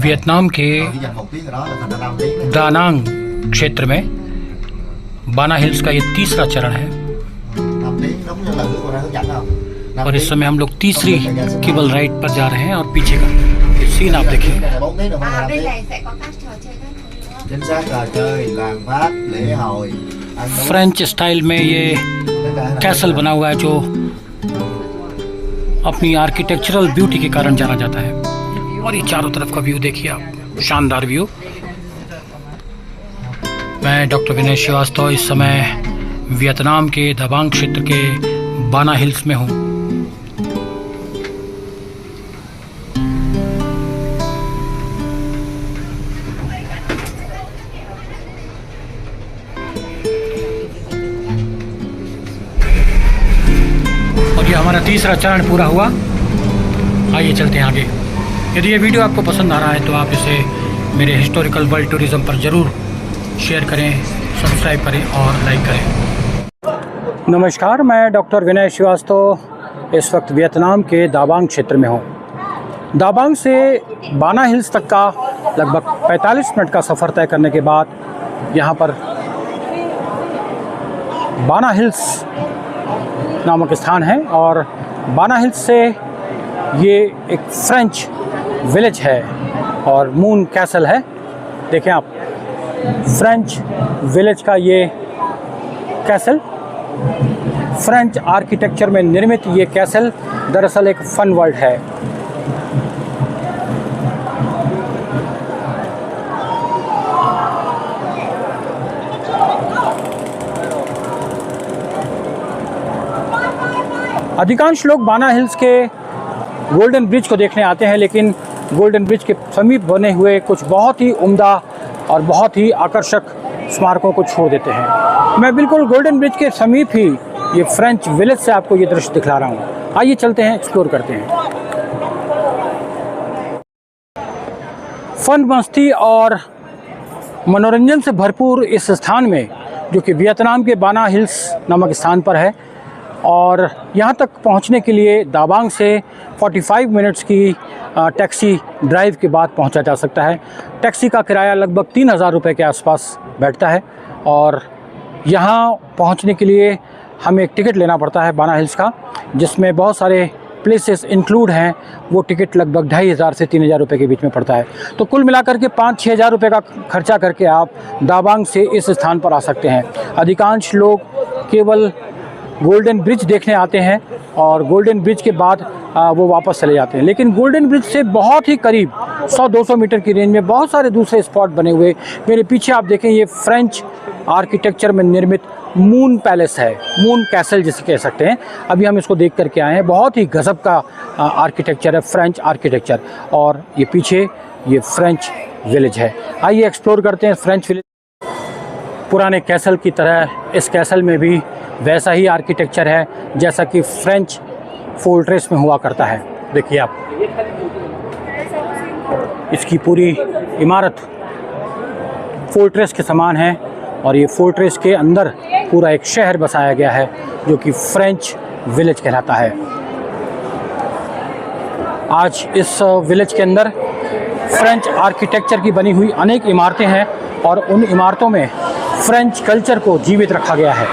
Vietnam के दा नांग क्षेत्र में बाना हिल्स का ये तीसरा चरण है और इस समय हम लोग तीसरी केबल राइड पर जा रहे हैं और पीछे का सीन आप देखिए। फ्रेंच स्टाइल में ये कैसल बना हुआ है जो अपनी आर्किटेक्चरल ब्यूटी के कारण जाना जाता है। और ये चारों तरफ का व्यू देखिए आप, शानदार व्यू। मैं डॉक्टर विनय श्रीवास्तव इस समय वियतनाम के दाबांग क्षेत्र के बाना हिल्स में हूँ। और ये हमारा तीसरा चरण पूरा हुआ। आइए चलते हैं आगे। यदि ये वीडियो आपको पसंद आ रहा है तो आप इसे मेरे हिस्टोरिकल वर्ल्ड टूरिज्म पर ज़रूर शेयर करें, सब्सक्राइब करें और लाइक करें। नमस्कार, मैं डॉक्टर विनय श्रीवास्तव इस वक्त वियतनाम के दाबांग क्षेत्र में हूँ। दाबांग से बाना हिल्स तक का लगभग 45 मिनट का सफ़र तय करने के बाद यहाँ पर बाना हिल्स नामक स्थान है और बाना हिल्स से ये एक फ्रेंच विलेज है और मून कैसल है। देखें आप, फ्रेंच विलेज का ये कैसल, फ्रेंच आर्किटेक्चर में निर्मित ये कैसल दरअसल एक फन वर्ल्ड है। अधिकांश लोग बाना हिल्स के गोल्डन ब्रिज को देखने आते हैं, लेकिन गोल्डन ब्रिज के समीप बने हुए कुछ बहुत ही उम्दा और बहुत ही आकर्षक स्मारकों को छोड़ देते हैं। मैं बिल्कुल गोल्डन ब्रिज के समीप ही ये फ्रेंच विलेज से आपको ये दृश्य दिखला रहा हूँ। आइए चलते हैं, एक्सप्लोर करते हैं। फन, मस्ती और मनोरंजन से भरपूर इस स्थान में, जो कि वियतनाम के बाना हिल्स नामक स्थान पर है, और यहाँ तक पहुँचने के लिए दाबांग से 45 मिनट्स की टैक्सी ड्राइव के बाद पहुँचा जा सकता है। टैक्सी का किराया लगभग 3000 रुपये के आसपास बैठता है और यहाँ पहुँचने के लिए हमें एक टिकट लेना पड़ता है बाना हिल्स का, जिसमें बहुत सारे प्लेसेस इंक्लूड हैं। वो टिकट लगभग 2500 से 3000 रुपये के बीच में पड़ता है। तो कुल मिलाकर के 5-6 हज़ार रुपये का खर्चा करके आप दाबांग से इस स्थान पर आ सकते हैं। अधिकांश लोग केवल गोल्डन ब्रिज देखने आते हैं और गोल्डन ब्रिज के बाद वो वापस चले जाते हैं, लेकिन गोल्डन ब्रिज से बहुत ही करीब 100-200 मीटर की रेंज में बहुत सारे दूसरे स्पॉट बने हुए। मेरे पीछे आप देखें, ये फ्रेंच आर्किटेक्चर में निर्मित मून पैलेस है, मून कैसल जिसे कह सकते हैं। अभी हम इसको देख करके आए हैं। बहुत ही गजब का आर्किटेक्चर है, फ्रेंच आर्किटेक्चर। और ये पीछे ये फ्रेंच विलेज है। आइए एक्सप्लोर करते हैं फ्रेंच विलेज। पुराने कैसल की तरह इस कैसल में भी वैसा ही आर्किटेक्चर है जैसा कि फ्रेंच फोर्ट्रेस में हुआ करता है। देखिए आप, इसकी पूरी इमारत फोर्ट्रेस के समान है और ये फोर्ट्रेस के अंदर पूरा एक शहर बसाया गया है जो कि फ्रेंच विलेज कहलाता है। आज इस विलेज के अंदर फ्रेंच आर्किटेक्चर की बनी हुई अनेक इमारतें हैं और उन इमारतों में फ्रेंच कल्चर को जीवित रखा गया है।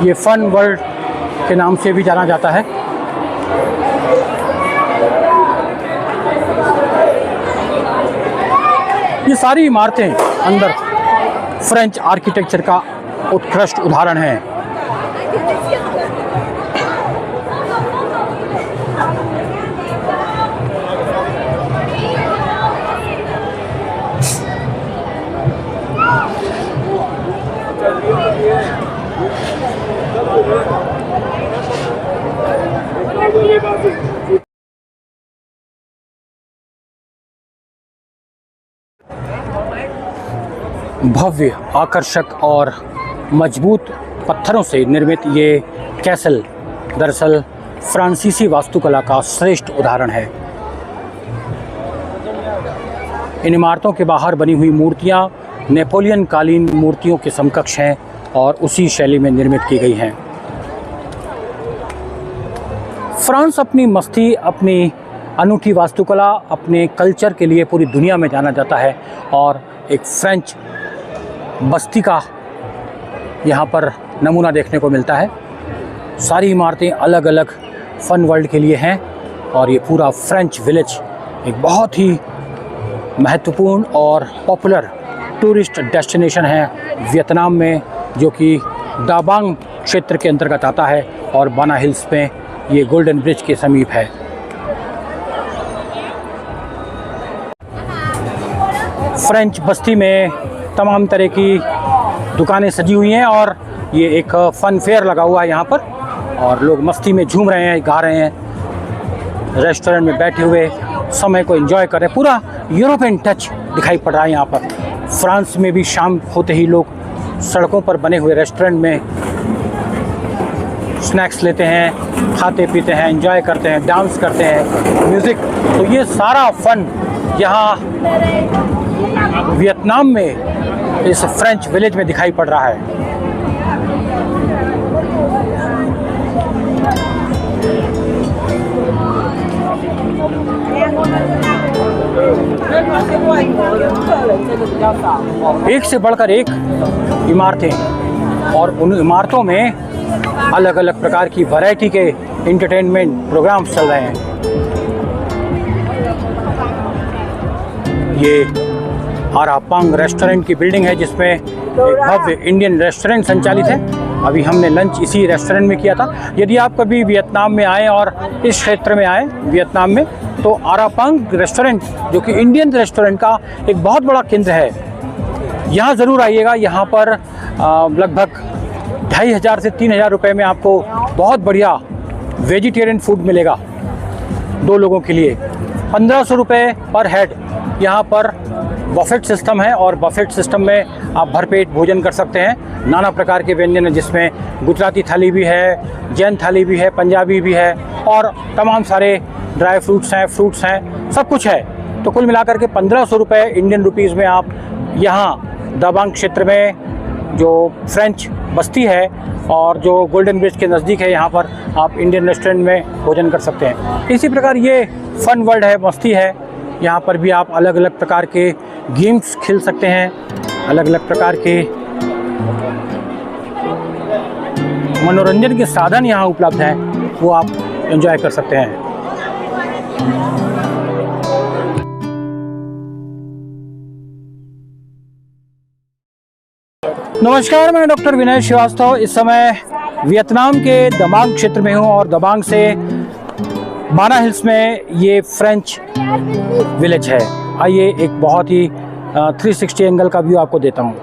ये फन वर्ल्ड के नाम से भी जाना जाता है। ये सारी इमारतें अंदर फ्रेंच आर्किटेक्चर का उत्कृष्ट उदाहरण है। भव्य, आकर्षक और मजबूत पत्थरों से निर्मित ये कैसल दरअसल फ्रांसीसी वास्तुकला का श्रेष्ठ उदाहरण है। इन इमारतों के बाहर बनी हुई मूर्तियाँ नेपोलियन कालीन मूर्तियों के समकक्ष हैं और उसी शैली में निर्मित की गई हैं। फ्रांस अपनी मस्ती, अपनी अनूठी वास्तुकला अपने कल्चर के लिए पूरी दुनिया में जाना जाता है। और एक फ्रेंच बस्ती का यहाँ पर नमूना देखने को मिलता है। सारी इमारतें अलग अलग फन वर्ल्ड के लिए हैं और ये पूरा फ्रेंच विलेज एक बहुत ही महत्वपूर्ण और पॉपुलर टूरिस्ट डेस्टिनेशन है वियतनाम में, जो कि डा बांग क्षेत्र के अंतर्गत आता है और बाना हिल्स में ये गोल्डन ब्रिज के समीप है। फ्रेंच बस्ती में तमाम तरह की दुकानें सजी हुई हैं और ये एक फ़न फेयर लगा हुआ है यहाँ पर, और लोग मस्ती में झूम रहे हैं, गा रहे हैं, रेस्टोरेंट में बैठे हुए समय को एंजॉय कर रहे हैं। पूरा यूरोपियन टच दिखाई पड़ रहा है यहाँ पर। फ्रांस में भी शाम होते ही लोग सड़कों पर बने हुए रेस्टोरेंट में स्नैक्स लेते हैं, खाते पीते हैं, एंजॉय करते हैं, डांस करते हैं, म्यूज़िक। तो ये सारा फन यहाँ वियतनाम में इस फ्रेंच विलेज में दिखाई पड़ रहा है। एक से बढ़कर एक इमारतें, और उन इमारतों में अलग अलग प्रकार की वैरायटी के एंटरटेनमेंट प्रोग्राम्स चल रहे हैं। ये आरापांग रेस्टोरेंट की बिल्डिंग है जिसमें एक भव्य इंडियन रेस्टोरेंट संचालित है। अभी हमने लंच इसी रेस्टोरेंट में किया था। यदि आप कभी वियतनाम में आए और इस क्षेत्र में आए वियतनाम में, तो आरापांग रेस्टोरेंट जो कि इंडियन रेस्टोरेंट का एक बहुत बड़ा केंद्र है, यहाँ ज़रूर आइएगा। यहाँ पर लगभग 2500 से 3000 रुपये में आपको बहुत बढ़िया वेजिटेरियन फूड मिलेगा 2 लोगों के लिए। 1500 रुपये पर हेड यहाँ पर बफेट सिस्टम है, और बफेट सिस्टम में आप भरपेट भोजन कर सकते हैं। नाना प्रकार के व्यंजन हैं जिसमें गुजराती थाली भी है, जैन थाली भी है, पंजाबी भी है, और तमाम सारे ड्राई फ्रूट्स हैं, सब कुछ है। तो कुल मिलाकर के 1500 रुपये इंडियन रुपीज़ में आप यहाँ डा बांग क्षेत्र में जो फ्रेंच बस्ती है और जो गोल्डन ब्रिज के नज़दीक है, यहाँ पर आप इंडियन रेस्टोरेंट में भोजन कर सकते हैं। इसी प्रकार ये फन वर्ल्ड है, मस्ती है। यहाँ पर भी आप अलग अलग प्रकार के गेम्स खेल सकते हैं, अलग अलग प्रकार के मनोरंजन के साधन यहाँ उपलब्ध हैं, वो आप एंजॉय कर सकते हैं। नमस्कार, मैं डॉक्टर विनय श्रीवास्तव इस समय वियतनाम के डा बांग क्षेत्र में हूँ, और डा बांग से बाना हिल्स में ये फ्रेंच विलेज है। आइए एक बहुत ही 360 एंगल का व्यू आपको देता हूँ।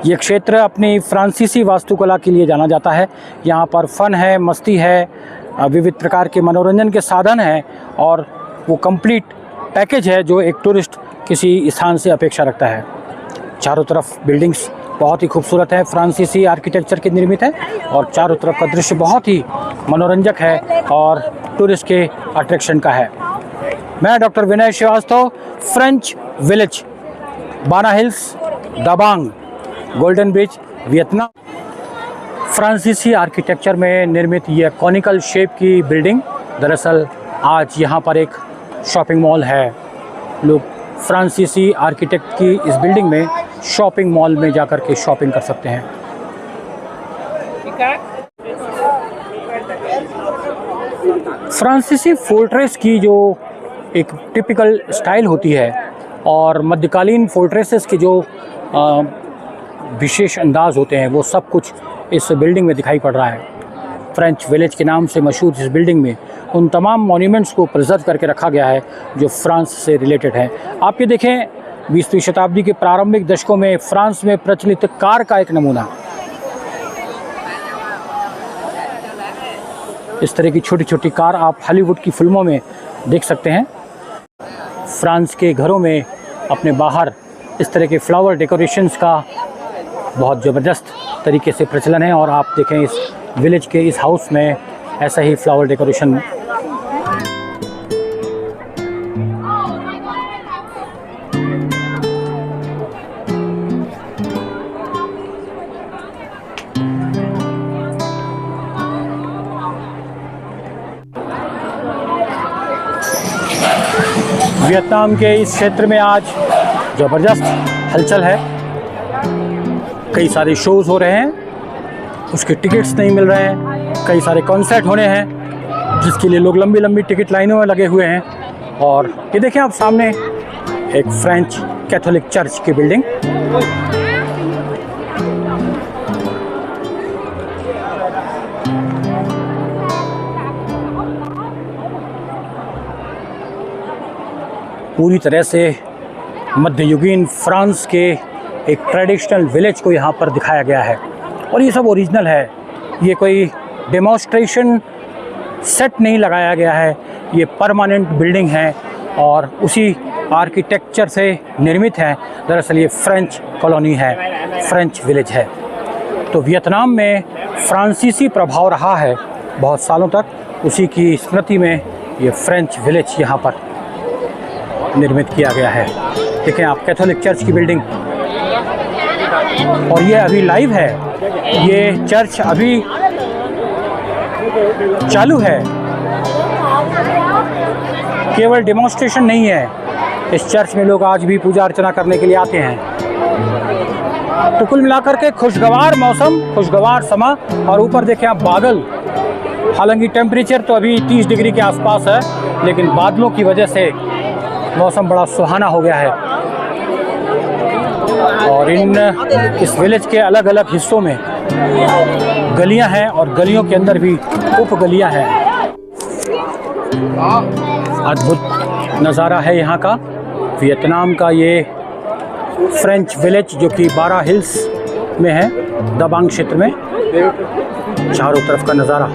ये क्षेत्र अपनी फ्रांसीसी वास्तुकला के लिए जाना जाता है। यहाँ पर फन है, मस्ती है, विविध प्रकार के मनोरंजन के साधन हैं, और वो कंप्लीट पैकेज है जो एक टूरिस्ट किसी स्थान से अपेक्षा रखता है। चारों तरफ बिल्डिंग्स बहुत ही खूबसूरत है, फ्रांसीसी आर्किटेक्चर के निर्मित है, और चारों तरफ का दृश्य बहुत ही मनोरंजक है और टूरिस्ट के अट्रैक्शन का है। मैं डॉक्टर विनय श्रीवास्तव, फ्रेंच विलेज, बाना हिल्स, डा बांग, गोल्डन ब्रिज, वियतनाम। फ्रांसीसी आर्किटेक्चर में निर्मित यह कॉनिकल शेप की बिल्डिंग दरअसल आज यहाँ पर एक शॉपिंग मॉल है। लोग फ्रांसीसी आर्किटेक्ट की इस बिल्डिंग में शॉपिंग मॉल में जाकर के शॉपिंग कर सकते हैं। फ्रांसीसी फोर्ट्रेस की जो एक टिपिकल स्टाइल होती है, और मध्यकालीन फोर्ट्रेसेस के जो विशेष अंदाज होते हैं, वो सब कुछ इस बिल्डिंग में दिखाई पड़ रहा है। फ्रेंच विलेज के नाम से मशहूर इस बिल्डिंग में उन तमाम मॉन्यूमेंट्स को प्रिजर्व करके रखा गया है जो फ्रांस से रिलेटेड हैं। आप ये देखें, 20वीं शताब्दी के प्रारंभिक दशकों में फ्रांस में प्रचलित कार का एक नमूना। इस तरह की छोटी छोटी कार आप हॉलीवुड की फिल्मों में देख सकते हैं। फ्रांस के घरों में अपने बाहर इस तरह के फ्लावर डेकोरेशंस का बहुत ज़बरदस्त तरीके से प्रचलन है, और आप देखें इस विलेज के इस हाउस में ऐसा ही फ्लावर डेकोरेशन। वियतनाम के इस क्षेत्र में आज ज़बरदस्त हलचल है। कई सारे शोज़ हो रहे हैं, उसके टिकट्स नहीं मिल रहे हैं। कई सारे कॉन्सर्ट होने हैं जिसके लिए लोग लंबी लंबी टिकट लाइनों में लगे हुए हैं। और ये देखें आप सामने एक फ्रेंच कैथोलिक चर्च की बिल्डिंग। पूरी तरह से मध्ययुगीन फ्रांस के एक ट्रेडिशनल विलेज को यहाँ पर दिखाया गया है और ये सब ओरिजिनल है। ये कोई डेमोन्स्ट्रेशन सेट नहीं लगाया गया है, ये परमानेंट बिल्डिंग है और उसी आर्किटेक्चर से निर्मित है। दरअसल ये फ्रेंच कॉलोनी है, फ्रेंच विलेज है। तो वियतनाम में फ्रांसीसी प्रभाव रहा है बहुत सालों तक, उसी की स्मृति में ये फ्रेंच विलेज यहाँ पर निर्मित किया गया है। देखें आप कैथोलिक चर्च की बिल्डिंग, और ये अभी लाइव है। ये चर्च अभी चालू है, केवल डेमोन्स्ट्रेशन नहीं है। इस चर्च में लोग आज भी पूजा अर्चना करने के लिए आते हैं। तो कुल मिलाकर के खुशगवार मौसम, खुशगवार समा, और ऊपर देखें आप बादल। हालांकि टेम्परेचर तो अभी 30 डिग्री के आसपास है, लेकिन बादलों की वजह से मौसम बड़ा सुहाना हो गया है। और इस विलेज के अलग अलग हिस्सों में गलियां हैं और गलियों के अंदर भी उप गलियां हैं। अद्भुत नज़ारा है यहाँ का। वियतनाम का ये फ्रेंच विलेज जो कि बारा हिल्स में है, दाबांग क्षेत्र में। चारों तरफ का नज़ारा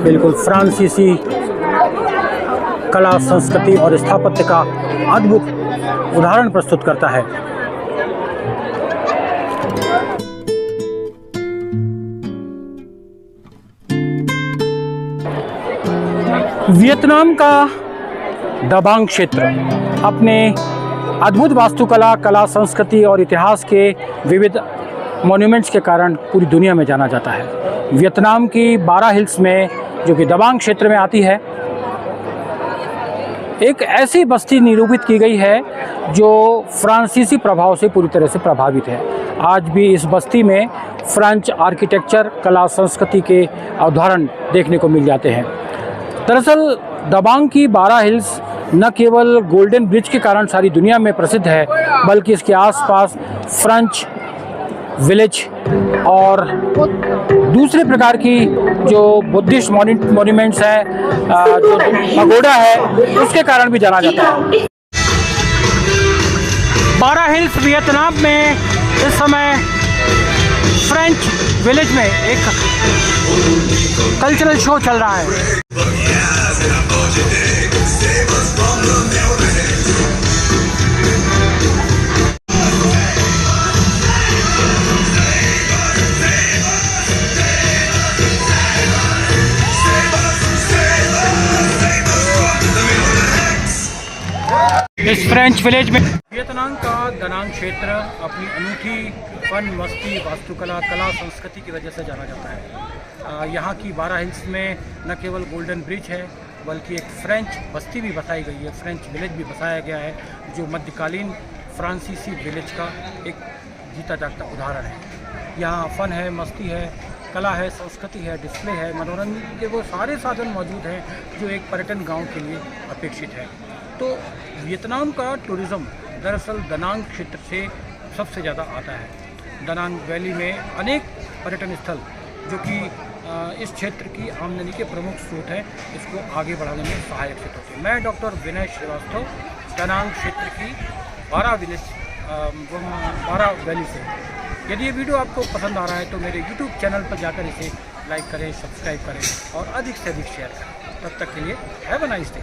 बिल्कुल फ्रांसीसी कला, संस्कृति और स्थापत्य का अद्भुत उदाहरण प्रस्तुत करता है। वियतनाम का दाबांग क्षेत्र अपने अद्भुत वास्तुकला, कला, संस्कृति और इतिहास के विविध मॉन्यूमेंट्स के कारण पूरी दुनिया में जाना जाता है। वियतनाम की बारा हिल्स में, जो कि दाबांग क्षेत्र में आती है, एक ऐसी बस्ती निरूपित की गई है जो फ्रांसीसी प्रभाव से पूरी तरह से प्रभावित है। आज भी इस बस्ती में फ्रेंच आर्किटेक्चर, कला, संस्कृति के उदाहरण देखने को मिल जाते हैं। दरअसल दाबांग की बारा हिल्स न केवल गोल्डन ब्रिज के कारण सारी दुनिया में प्रसिद्ध है, बल्कि इसके आसपास फ्रेंच विलेज और दूसरे प्रकार की जो बुद्धिस्ट मॉन्यूमेंट्स हैं, जो पगोडा है, उसके कारण भी जाना जाता है। बारा हिल्स वियतनाम में इस समय फ्रेंच विलेज में एक कल्चरल शो चल रहा है। इस फ्रेंच विलेज में वियतनाम का दानांग क्षेत्र अपनी अनूठी फन, मस्ती, वास्तुकला, कला, संस्कृति की वजह से जाना जाता है। यहाँ की बारा हिल्स में न केवल गोल्डन ब्रिज है, बल्कि एक फ्रेंच बस्ती भी बसाई गई है, फ्रेंच विलेज भी बसाया गया है, जो मध्यकालीन फ्रांसीसी विलेज का एक जीता जागता उदाहरण है। यहाँ फन है, मस्ती है, कला है, संस्कृति है, डिस्प्ले है, मनोरंजन के वो सारे साधन मौजूद हैं जो एक पर्यटन गांव के लिए अपेक्षित है। तो वियतनाम का टूरिज़्म दरअसल दानांग क्षेत्र से सबसे ज़्यादा आता है। दानांग वैली में अनेक पर्यटन स्थल जो कि इस क्षेत्र की आमदनी के प्रमुख स्रोत हैं, इसको आगे बढ़ाने में सहायक सिद्ध होते हैं। मैं डॉक्टर विनय श्रीवास्तव, दानांग क्षेत्र की बारा वैली से। यदि ये वीडियो आपको पसंद आ रहा है तो मेरे YouTube चैनल पर जाकर इसे लाइक करें, सब्सक्राइब करें और अधिक से अधिक शेयर करें। तब तक के लिए हैव अ नाइस डे।